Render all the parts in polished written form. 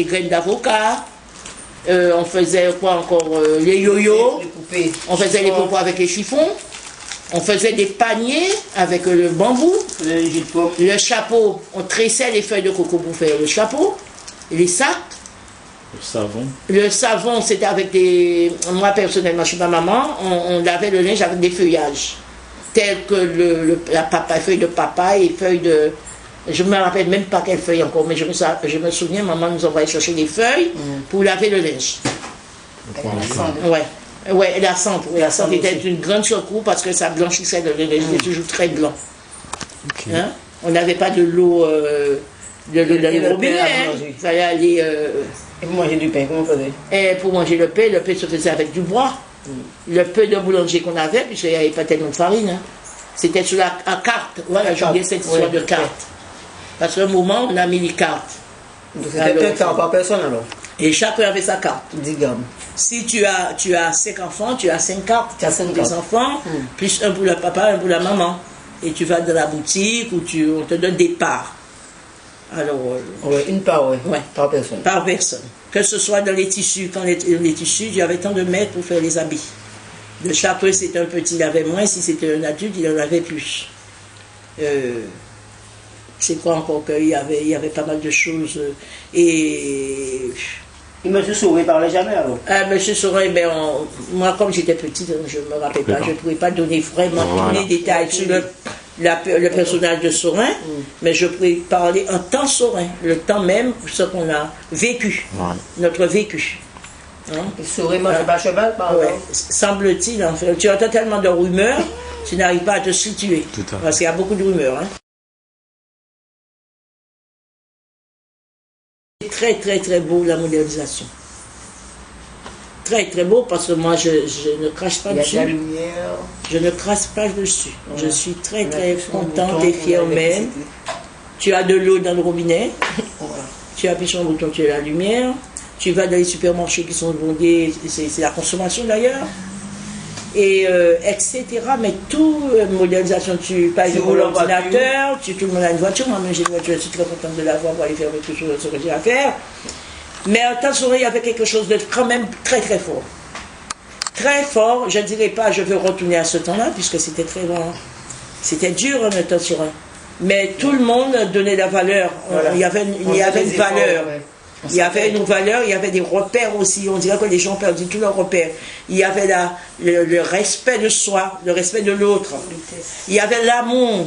les graines d'avocat, on faisait quoi encore, les yo-yo, on faisait les popos avec les chiffons, on faisait des paniers avec le bambou, le chapeau, on tressait les feuilles de coco pour faire le chapeau, les sacs. Le savon. Le savon, c'était avec des... Moi, personnellement, chez ma maman, on lavait le linge avec des feuillages, tels que la feuille de papaye et feuille de... Je ne me rappelle même pas quelle feuille encore, mais je me souviens, maman nous envoyait chercher des feuilles pour laver le linge. Ouais, la cendre. La cendre était une grande secours parce que ça blanchissait le linge, il était toujours très blanc. Okay. Hein? On n'avait pas de l'eau dans les robinets, il fallait aller... Et pour manger du pain, comment on faisait? Et pour manger le pain se faisait avec du bois. Le peu de boulanger qu'on avait, puisqu'il n'y avait pas tellement de farine, hein. C'était sur la carte. Voilà, j'ai oublié cette histoire de carte. Parce qu'à un moment, on a mis les cartes. Donc c'était un carte par personne alors? Et chacun avait sa carte. 10 grammes. Si tu as 5 enfants, tu as 5 cartes. Tu as 5 des enfants, plus un pour le papa, un pour la maman. Et tu vas dans la boutique où on te donne des parts. Alors, une part, par personne. Par personne. Que ce soit dans les tissus. Quand les tissus, il y avait tant de mètres pour faire les habits. De chaque c'était un petit, il avait moins. Si c'était un adulte, il en avait plus. C'est quoi encore qu'il y avait pas mal de choses. Et M. Sauret parlait jamais alors? M. Sauret, moi comme j'étais petite, je ne me rappelle pas, je ne pouvais pas donner vraiment tous les détails sur le personnage de Saurin, mais je pouvais parler en temps Saurin, le temps même, ce qu'on a vécu, notre vécu. Hein? Saurin mangeait pas cheval par exemple? Semble-t-il, en fait. Tu entends tellement de rumeurs, tu n'arrives pas à te situer, parce qu'il y a beaucoup de rumeurs. Hein. C'est très très très beau la modernisation. Très très beau parce que moi je ne crache pas dessus. Il y a de la lumière. Je ne crache pas dessus. Je suis très très contente et fière même. Tu as de l'eau dans le robinet. Tu appuies sur un bouton, tu as la lumière. Tu vas dans les supermarchés qui sont bondés, c'est la consommation d'ailleurs. Et etc. Mais tout modernisation, tu passes pour l'ordinateur, tout le monde a une voiture, moi-même j'ai une voiture, je suis très contente de l'avoir pour aller faire quelque chose ce que j'ai à faire. Mais en temps Saurin, il y avait quelque chose de quand même très très fort. Très fort, je ne dirais pas je veux retourner à ce temps-là, puisque c'était très long. C'était dur en temps Saurin. Mais tout le monde donnait la valeur. Voilà. Il y avait une valeur. Il y avait une valeur, il y avait des repères aussi. On dirait que les gens perdaient tous leurs repères. Il y avait le respect de soi, le respect de l'autre. Il y avait l'amour.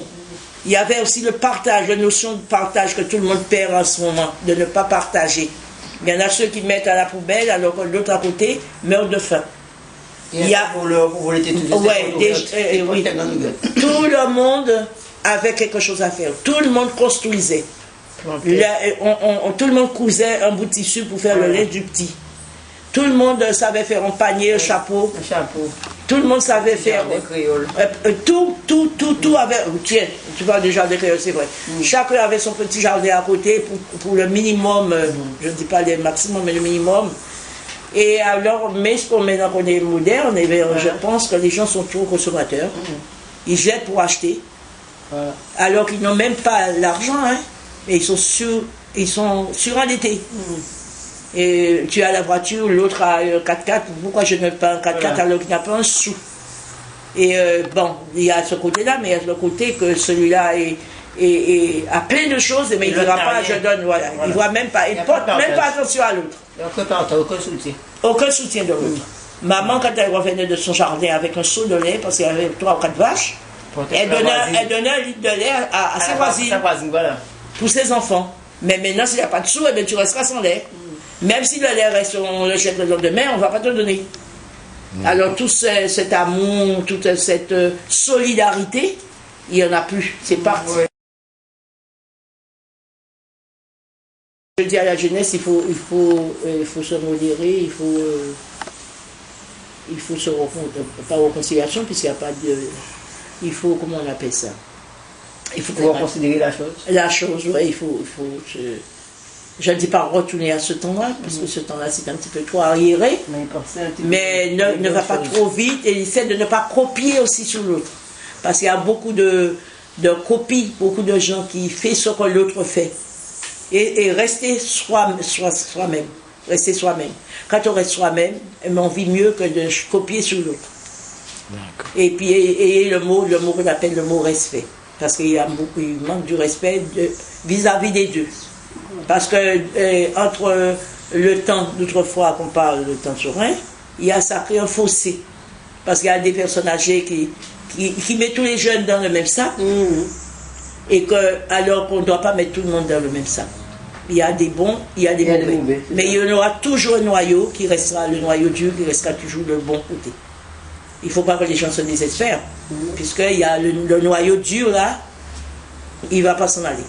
Il y avait aussi le partage, la notion de partage que tout le monde perd en ce moment, de ne pas partager. Il y en a ceux qui mettent à la poubelle alors que l'autre à côté meurt de faim. Il y a tout le monde avait quelque chose à faire. Tout le monde construisait. Tout le monde cousait un bout de tissu pour faire le lait du petit. Tout le monde savait faire un panier, un chapeau. Tout le monde savait faire. Tout avait. Tiens, tu parles du jardin créole, c'est vrai. Chacun avait son petit jardin à côté pour le minimum, je ne dis pas le maximum, mais le minimum. Et alors, mais maintenant qu'on est moderne, je pense que les gens sont trop consommateurs. Ils jettent pour acheter. Alors qu'ils n'ont même pas l'argent, hein. Mais ils sont surendettés. Et tu as la voiture, l'autre a un 4x4, pourquoi je n'ai pas un 4x4 alors qu'il n'a pas un sou? Et bon, il y a ce côté-là, mais il y a le côté que celui-là a plein de choses, mais il ne dira pas, je donne, voilà. Il ne voit même pas, il ne porte même pas attention à l'autre. Aucun soutien. Aucun soutien de l'autre. Maman, quand elle revenait de son jardin avec un seau de lait, parce qu'il y avait 3 ou 4 vaches, elle donnait un litre de lait à ses voisines. Voilà. Pour ses enfants. Mais maintenant, s'il n'y a pas de sous, eh bien, tu resteras sans lait. Même si le lait reste, on le jette le lendemain, on ne va pas te donner. Alors, tout cet amour, toute cette solidarité, il n'y en a plus. C'est parti. Je dis à la jeunesse, il faut se modérer, il faut se pas réconciliation, puisqu'il n'y a pas de... Il faut, comment on appelle ça? Il faut pouvoir considérer la chose. La chose, oui, il faut je ne dis pas retourner à ce temps-là, parce que ce temps-là, c'est un petit peu trop arriéré. Mais ne va pas trop vite et essaie de ne pas copier aussi sur l'autre. Parce qu'il y a beaucoup de copies, beaucoup de gens qui font ce que l'autre fait. Et rester soi-même. Rester soi-même. Quand on reste soi-même, on vit mieux que de copier sur l'autre. Et puis, et le mot qu'on appelle le mot respect. Parce qu'il manque du respect vis-à-vis des deux. Parce que entre le temps d'autrefois qu'on parle, le temps serein, il y a ça crée un fossé. Parce qu'il y a des personnes âgées qui mettent tous les jeunes dans le même sac, et alors qu'on ne doit pas mettre tout le monde dans le même sac. Il y a des bons, il y a des mauvais. Mais il y en aura toujours un noyau qui restera le noyau dur, qui restera toujours le bon côté. Il ne faut pas que les gens se désespèrent, puisqu'il y a le noyau dur là, il ne va pas s'en aller.